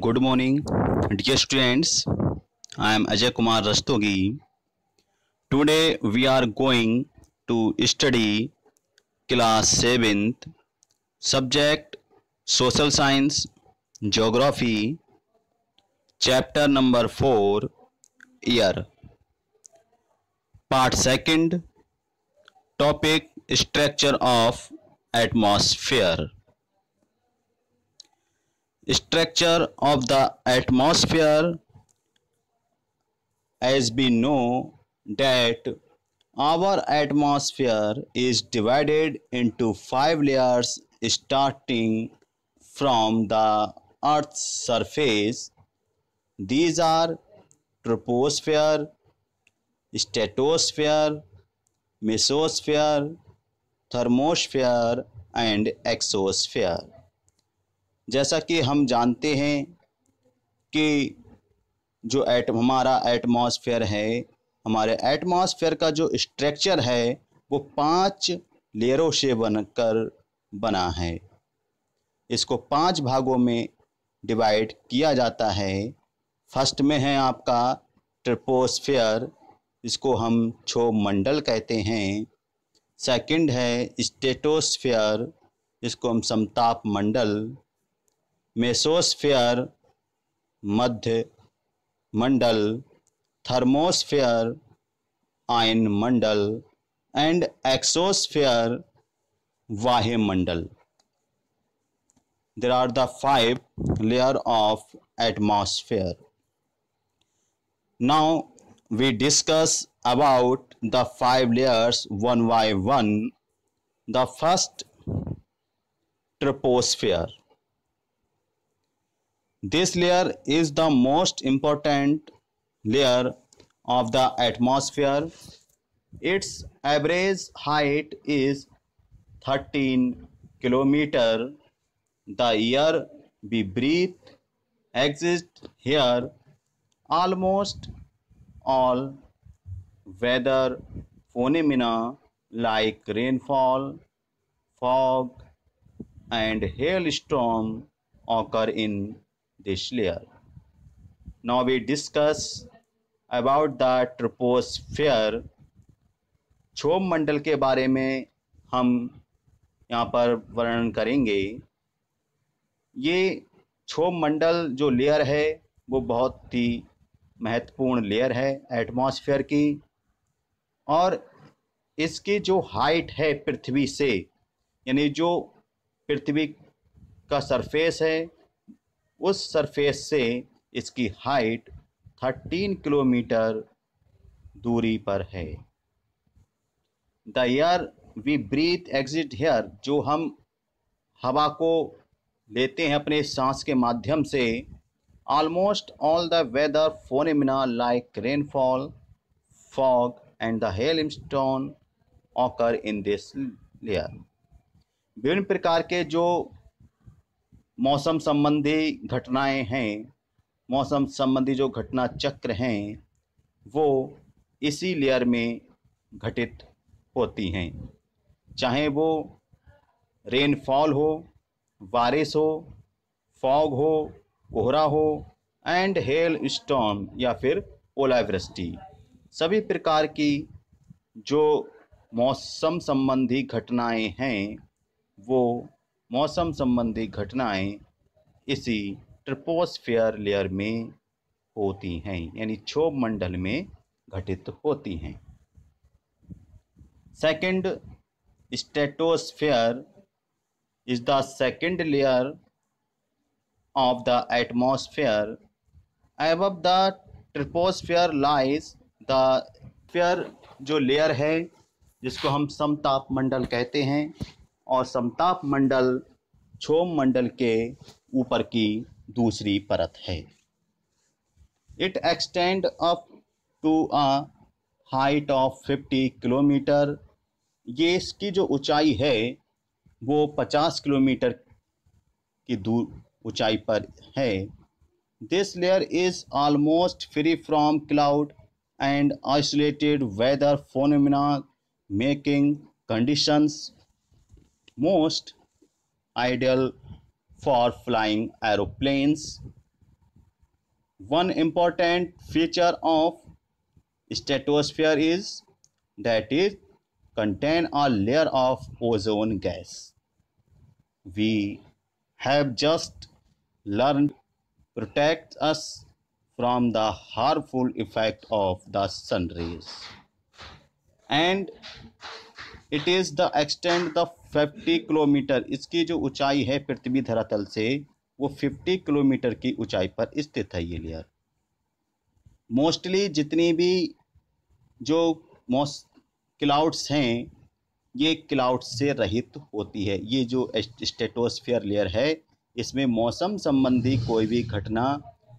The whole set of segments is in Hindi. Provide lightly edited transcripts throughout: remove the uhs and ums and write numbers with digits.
Good morning, dear students. I am Ajay Kumar Rastogi. Today we are going to study class 7th subject Social Science, Geography, chapter number 4, Year. Part 2nd, topic Structure of Atmosphere. Structure of the atmosphere. As we know that our atmosphere is divided into 5 layers starting from the Earth's surface. These are troposphere, stratosphere, mesosphere, thermosphere and exosphere. जैसा कि हम जानते हैं कि जो हमारा एटमॉस्फेयर है, हमारे एटमॉस्फेयर का जो स्ट्रक्चर है वो 5 लेयरों से बनकर बना है। इसको 5 भागों में डिवाइड किया जाता है। फर्स्ट में है आपका ट्रोपोस्फेयर, इसको हम क्षोभ मंडल कहते हैं। सेकंड है स्ट्रेटोस्फेयर, इसको हम समताप मंडल। मेसोस्फेयर मध्य मंडल, थर्मोस्फेयर आयन मंडल एंड एक्सोस्फेयर वायुमंडल। There are the 5 layers of atmosphere. Now we discuss about the 5 layers one by one. The first, troposphere. This layer is the most important layer of the atmosphere. Its average height is 13 kilometers. The air we breathe exists here. Almost all weather phenomena like rainfall, fog, and hailstorm occur in this layer. Now we discuss about the troposphere. क्षोभ मंडल के बारे में हम यहाँ पर वर्णन करेंगे। ये क्षोभ मंडल जो लेयर है वो बहुत ही महत्वपूर्ण लेयर है एटमॉस्फेयर की, और इसकी जो हाइट है पृथ्वी से, यानी जो पृथ्वी का सरफेस है उस सरफेस से इसकी हाइट 13 किलोमीटर दूरी पर है। The air we breathe exit here, जो हम हवा को लेते हैं अपने सांस के माध्यम से। Almost all the weather phenomena like rainfall, fog and the hailstorm occur in this layer. विभिन्न प्रकार के जो मौसम संबंधी घटनाएं हैं, मौसम संबंधी जो घटना चक्र हैं, वो इसी लेयर में घटित होती हैं। चाहे वो रेनफॉल हो, बारिश हो, फॉग हो, कोहरा हो एंड हेल स्टॉर्म या फिर ओलावृष्टि। सभी प्रकार की जो मौसम संबंधी घटनाएं हैं वो मौसम संबंधी घटनाएं इसी ट्रोपोस्फियर लेयर में होती हैं, यानी क्षोभ मंडल में घटित होती हैं। Second, stratosphere is the second layer of the atmosphere. Above the troposphere lies the sphere, जो लेयर है जिसको हम समताप मंडल कहते हैं, और समताप मंडल क्षोभ मंडल के ऊपर की दूसरी परत है। It extend up to a height of 50 kilometre. ये इसकी जो ऊंचाई है वो 50 किलोमीटर की दूर ऊंचाई पर है। This layer is almost free from cloud and isolated weather phenomena making conditions most ideal for flying aeroplanes one important feature of stratosphere is that it contain a layer of ozone gas. We have just learned protect us from the harmful effect of the sun rays, and it is the extent the 50 kilometre, इसकी जो ऊंचाई है पृथ्वी धरातल से वो 50 किलोमीटर की ऊंचाई पर स्थित है ये लेयर। मोस्टली जितनी भी जो क्लाउड्स हैं ये क्लाउड्स से रहित होती है। ये जो स्ट्रेटोस्फीयर लेयर है इसमें मौसम संबंधी कोई भी घटना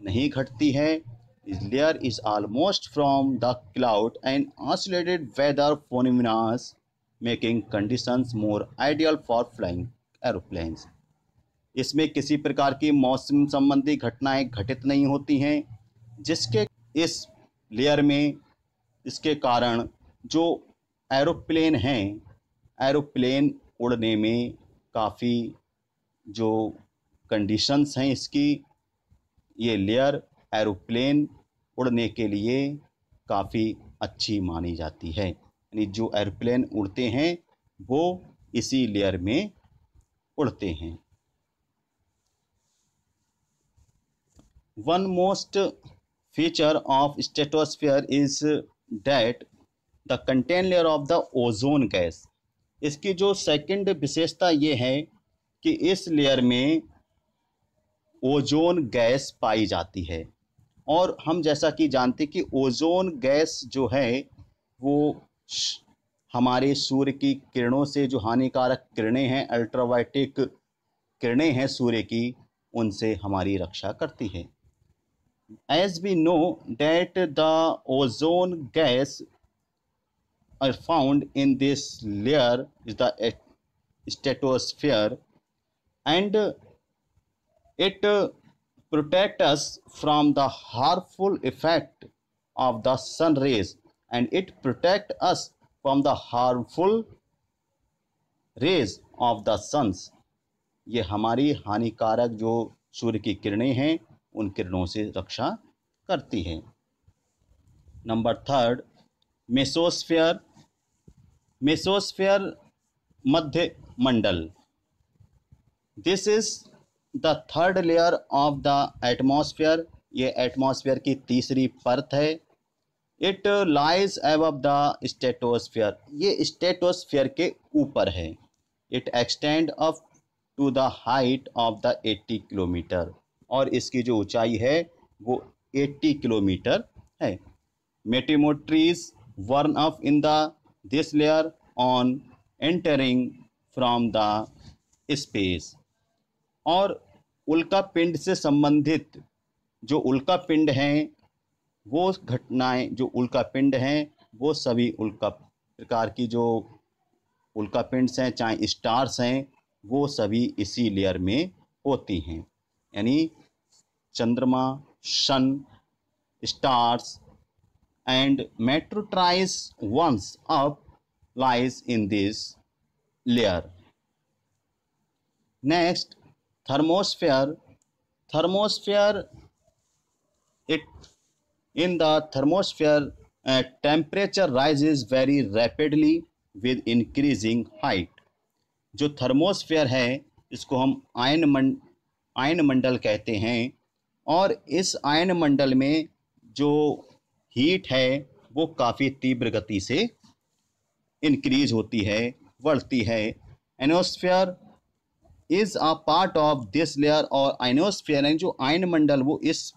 नहीं घटती है। This layer is almost from the cloud and isolated weather phenomena, making conditions more ideal for flying aeroplanes. इसमें किसी प्रकार की मौसम संबंधी घटनाएं घटित नहीं होती हैं, जिसके इस लेयर में इसके कारण जो एरोप्लेन हैं, एरोप्लेन उड़ने में काफ़ी जो कंडीशंस हैं इसकी, ये लेयर एरोप्लेन उड़ने के लिए काफ़ी अच्छी मानी जाती है। यानी जो एरोप्लेन उड़ते हैं वो इसी लेयर में उड़ते हैं। One most feature of stratosphere is that the contain layer of the ozone gas. इसकी जो सेकंड विशेषता ये है कि इस लेयर में ओजोन गैस पाई जाती है। और हम जैसा कि जानते कि ओजोन गैस जो है वो हमारे सूर्य की किरणों से जो हानिकारक किरणें हैं, अल्ट्रावायलेट किरणें हैं सूर्य की, उनसे हमारी रक्षा करती है। As we know that the ozone gas are found in this layer is the stratosphere, and it protect us from the harmful effect of the sun rays, and it protect us from the harmful rays of the suns. ये हमारी हानिकारक जो सूर्य की किरणें हैं उन किरणों से रक्षा करती है। Number third, mesosphere. मेसोस्फीयर मध्य मंडल। This is the third layer of the atmosphere. ये एटमॉस्फेयर की तीसरी परत है। It lies above the stratosphere. ये स्ट्रेटोस्फीयर के ऊपर है। It extend up to the height of the 80 kilometre, और इसकी जो ऊंचाई है वो 80 किलोमीटर है। Meteorites burn up in the this layer on entering from the space. और उल्का पिंड से संबंधित जो उल्का पिंड हैं वो घटनाएं, जो उल्का पिंड हैं वो सभी उल्का प्रकार की जो उल्का पिंड्स हैं, चाहे स्टार्स हैं, वो सभी इसी लेयर में होती हैं। यानी चंद्रमा, sun, stars and meteorites burns up lies in this layer. Next, thermosphere. Thermosphere, it in the thermosphere temperature rises very rapidly with increasing height. जो थर्मोस्फेयर है इसको हम आयन मंडल कहते हैं, और इस आयन मंडल में जो हीट है वो काफ़ी तीव्र गति से इंक्रीज होती है, बढ़ती है। Ionosphere is a part of this layer, और आयनोस्फेयर जो आयन मंडल वो इस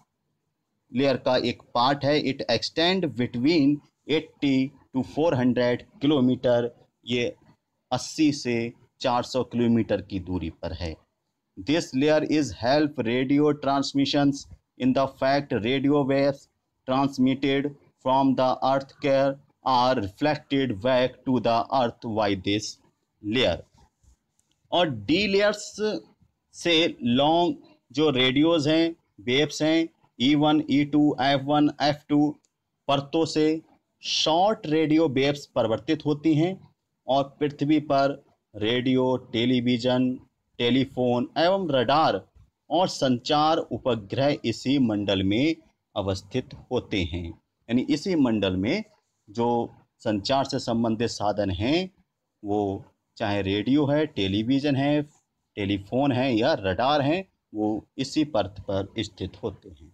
लेयर का एक पार्ट है। It extend between 80 to 400 kilometre. ये 80 से 400 किलोमीटर की दूरी पर है। This layer is help radio transmissions in the fact radio waves transmitted from the earth care are reflected back to the earth by this layer. और डी लेयर्स से लॉन्ग जो रेडियोज हैं, वेव्स हैं, E1, E2, F1, F2 परतों से शॉर्ट रेडियो वेव्स परिवर्तित होती हैं, और पृथ्वी पर रेडियो, टेलीविज़न, टेलीफोन एवं रडार और संचार उपग्रह इसी मंडल में अवस्थित होते हैं। यानी इसी मंडल में जो संचार से संबंधित साधन हैं, वो चाहे रेडियो है, टेलीविज़न है, टेलीफोन है या रडार हैं, वो इसी परत पर स्थित होते हैं।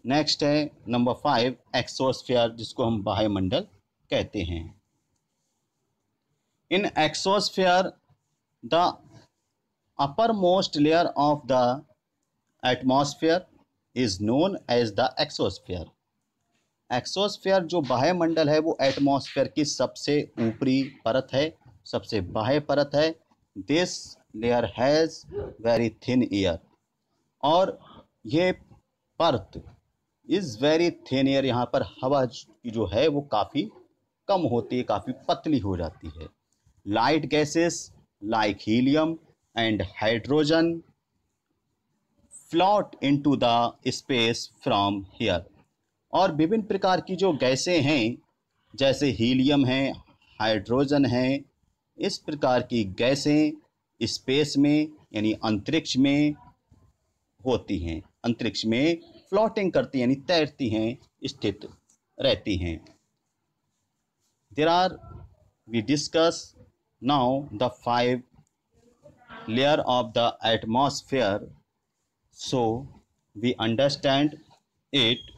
नेक्स्ट है नंबर 5 एक्सोस्फीयर, जिसको हम वायुमंडल कहते हैं। In exosphere the uppermost layer of the atmosphere is known as the exosphere। Exosphere जो बाह्यमंडल है वो एटमॉस्फेयर की सबसे ऊपरी परत है, सबसे बाह्य परत है। This layer has very thin air, और ये परत इज़ वेरी थिन एयर, यहाँ पर हवा की जो है वो काफ़ी कम होती है, काफ़ी पतली हो जाती है। Light gases like helium and hydrogen float into the space from here, और विभिन्न प्रकार की जो गैसें हैं, जैसे हीलियम है, हाइड्रोजन है, इस प्रकार की गैसें स्पेस में यानी अंतरिक्ष में होती हैं, अंतरिक्ष में फ्लोटिंग करती हैं, यानी तैरती हैं, स्थित रहती हैं। There are we discuss now the 5 layer of the atmosphere, so we understand it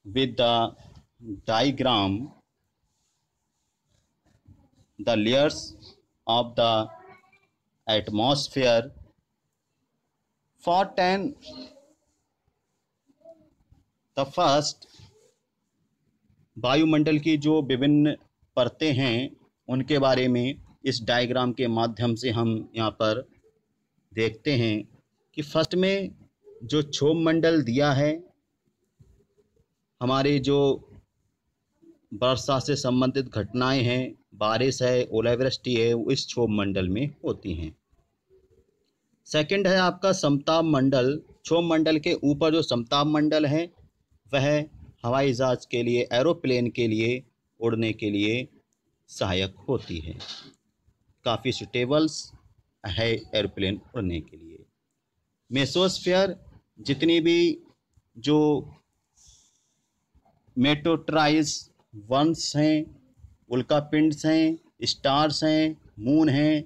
with the diagram. The layers of the atmosphere for 10, the first वायुमंडल की जो विभिन्न परतें हैं उनके बारे में इस डायग्राम के माध्यम से हम यहाँ पर देखते हैं कि फर्स्ट में जो क्षोभ मंडल दिया है, हमारे जो वर्षा से संबंधित घटनाएं हैं, बारिश है, ओलावृष्टि है, वो इस क्षोभ मंडल में होती हैं। सेकंड है आपका समताप मंडल। क्षोभ मंडल के ऊपर जो समताप मंडल है वह हवाई जहाज के लिए, एरोप्लेन के लिए उड़ने के लिए सहायक होती है, काफ़ी सुटेबल्स है एयरप्लेन उड़ने के लिए। मेसोस्फीयर जितनी भी जो मेटोट्राइज वंश हैं, उल्कापिंड्स हैं, स्टार्स हैं, मून हैं,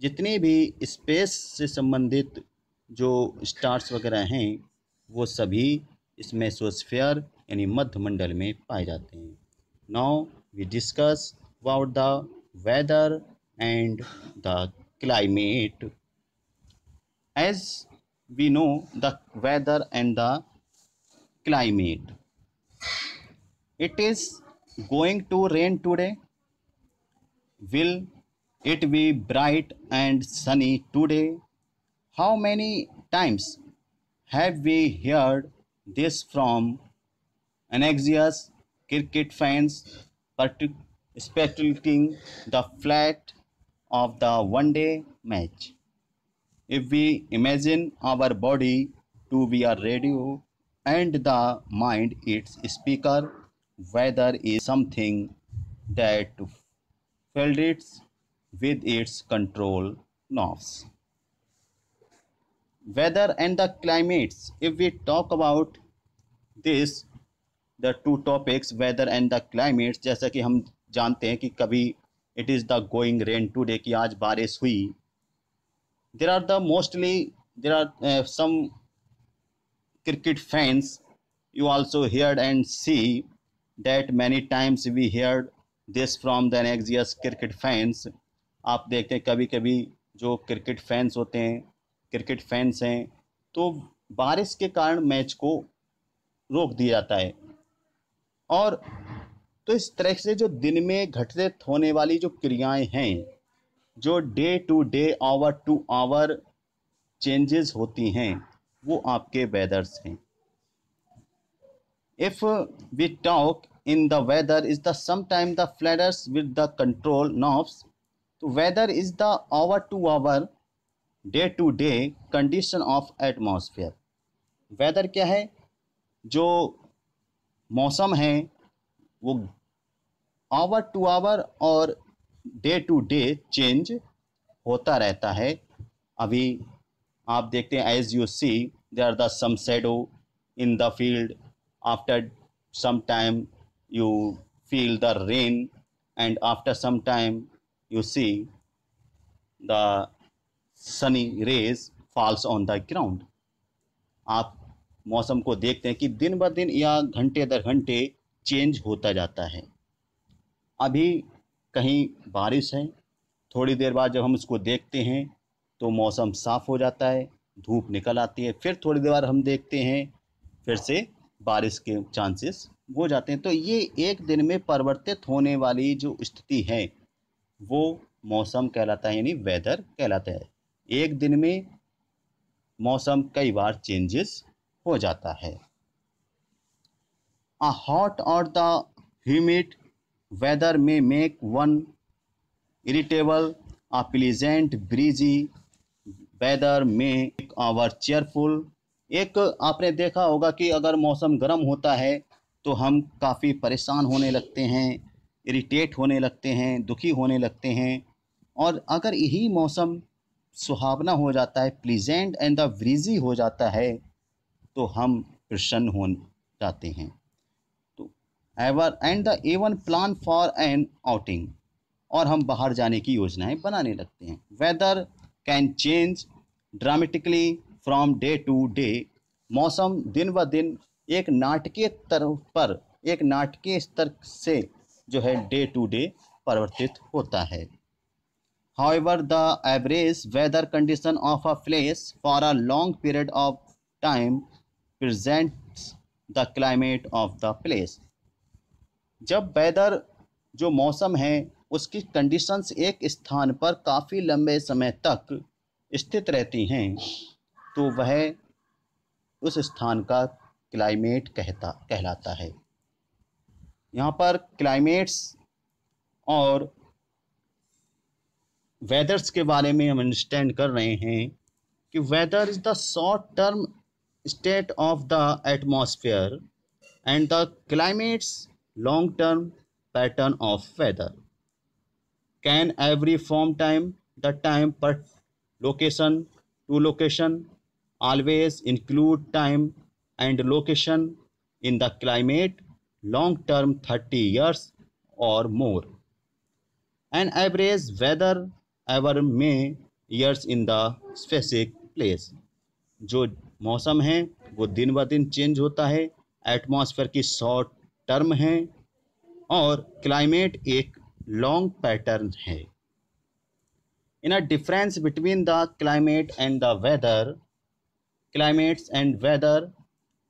जितनी भी स्पेस से संबंधित जो स्टार्स वगैरह हैं, वो सभी इस मेसोस्फीयर यानी मध्यमंडल में पाए जाते हैं। Now we discuss about the weather and the climate. As we know the weather and the climate, it is going to rain today. Will it be bright and sunny today? How many times have we heard this from anxious cricket fans speculating the fate of the one-day match? If we imagine our body to be a radio and the mind its speaker, weather is something that fiddles with its control knobs. Weather and the climates, if we talk about this, the two topics weather and the climates, जैसा कि हम जानते हैं कि कभी it is the going rain today, कि आज बारिश हुई। There are the mostly there are some cricket fans, you also heard and see that many times we heard this from the anxious cricket fans. आप देखते हैं कभी कभी जो क्रिकेट फैंस होते हैं, क्रिकेट फैंस हैं, तो बारिश के कारण मैच को रोक दिया जाता है। और तो इस तरह से जो दिन में घटित होने वाली जो क्रियाएं हैं, जो day to day, hour to hour changes होती हैं, वो आपके वेदर्स हैं। If we talk in the weather is the sometime the faders with the control knobs, तो weather is the hour to hour day to day condition of atmosphere. Weather क्या है? जो मौसम है वो आवर टू आवर और डे टू डे चेंज होता रहता है। अभी आप देखते हैं as you C there are the some shadow in the field, after some time you feel the rain, and after some time you see the sunny rays falls on the ground। आप मौसम को देखते हैं कि दिन ब दिन या घंटे दर घंटे चेंज होता जाता है। अभी कहीं बारिश है, थोड़ी देर बाद जब हम उसको देखते हैं तो मौसम साफ़ हो जाता है, धूप निकल आती है, फिर थोड़ी देर बाद हम देखते हैं फिर से बारिश के चांसेस हो जाते हैं। तो ये एक दिन में परिवर्तित होने वाली जो स्थिति है वो मौसम कहलाता है, यानी वेदर कहलाता है। एक दिन में मौसम कई बार चेंजेस हो जाता है। A hot or the humid weather may make one irritable, a pleasant breezy weather make our cheerful। एक आपने देखा होगा कि अगर मौसम गर्म होता है तो हम काफ़ी परेशान होने लगते हैं, इरिटेट होने लगते हैं, दुखी होने लगते हैं। और अगर यही मौसम सुहावना हो जाता है, प्लीजेंट एंड द ब्रीजी हो जाता है, तो हम प्रसन्न हो जाते हैं। तो ever and the even plan for an outing, और हम बाहर जाने की योजनाएं बनाने लगते हैं। Weather can change dramatically from day to day. मौसम दिन ब दिन एक नाटकीय स्तर से जो है डे टू डे परिवर्तित होता है। However, the average weather condition of a place for a long period of time presents the climate of the place। जब वेदर जो मौसम है उसकी कंडीशंस एक स्थान पर काफ़ी लंबे समय तक स्थित रहती हैं तो वह उस स्थान का क्लाइमेट कहलाता है। यहाँ पर क्लाइमेट्स और वेदर्स के बारे में हम अंडरस्टैंड कर रहे हैं कि weather is the short term state of the atmosphere and the climates long term pattern of weather. Can every from time the time पर location to location always include time and location in the climate long term 30 years or more। An average weather ever may years in the specific place। जो मौसम है वो दिन ब दिन चेंज होता है, एटमॉस्फेयर की शॉर्ट टर्म है और क्लाइमेट एक लॉन्ग पैटर्न है। In a difference between the climate and the weather, climates and weather,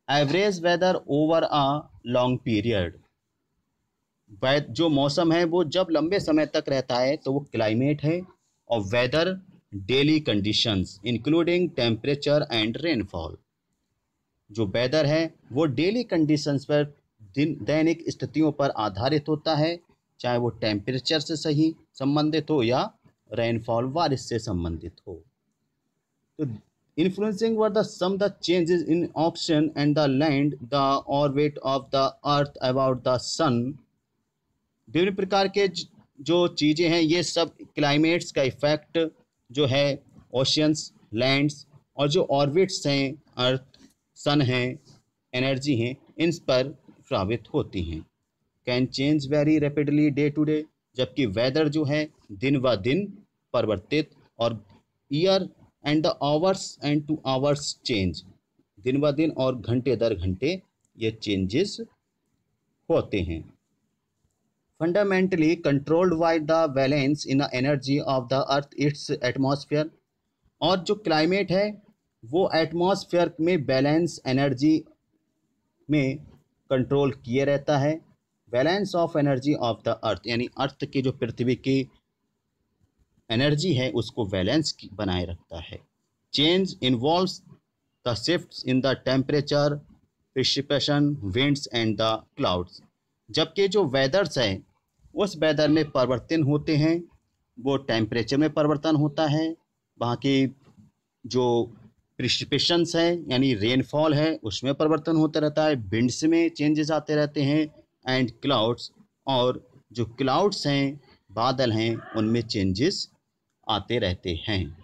average weather over a long period। जो मौसम है वो जब लंबे समय तक रहता है तो वो क्लाइमेट है, और weather daily conditions including temperature and rainfall. जो वेदर है वो डेली कंडीशंस पर दैनिक स्थितियों पर आधारित होता है, चाहे वो टेम्परेचर से सही संबंधित हो या रेनफॉल बारिश से संबंधित हो। तो influencing were the changes in ocean and the land, the orbit of the earth about the sun। विभिन्न प्रकार के जो चीज़ें हैं ये सब क्लाइमेट्स का इफेक्ट जो है ओशियंस, लैंड्स और जो ऑर्बिट्स हैं, अर्थ, सन हैं, एनर्जी हैं, इन पर प्रभावित होती हैं। Can change very rapidly day to day, जबकि वेदर जो है दिन ब दिन परिवर्तित और year and the hours and to hours change, दिन ब दिन और घंटे दर घंटे ये चेंजेस होते हैं। Fundamentally controlled by the balance in the energy of the earth it's atmosphere. और जो क्लाइमेट है वो एटमॉस्फेयर में बैलेंस एनर्जी में कंट्रोल किए रहता है। Balance of energy of the earth यानी अर्थ की जो पृथ्वी की एनर्जी है उसको बैलेंस बनाए रखता है। Change involves the shifts in the temperature, precipitation, winds and the clouds. जबकि जो वेदर्स हैं उस वेदर में परिवर्तन होते हैं, वो टेम्परेचर में परिवर्तन होता है, वहाँ की जो प्रिसिपिटेशंस है यानी रेनफॉल है उसमें परिवर्तन होता रहता है, विंड्स में चेंजेस आते रहते हैं, एंड क्लाउड्स, और जो क्लाउड्स हैं, बादल हैं, उनमें चेंजेस आते रहते हैं।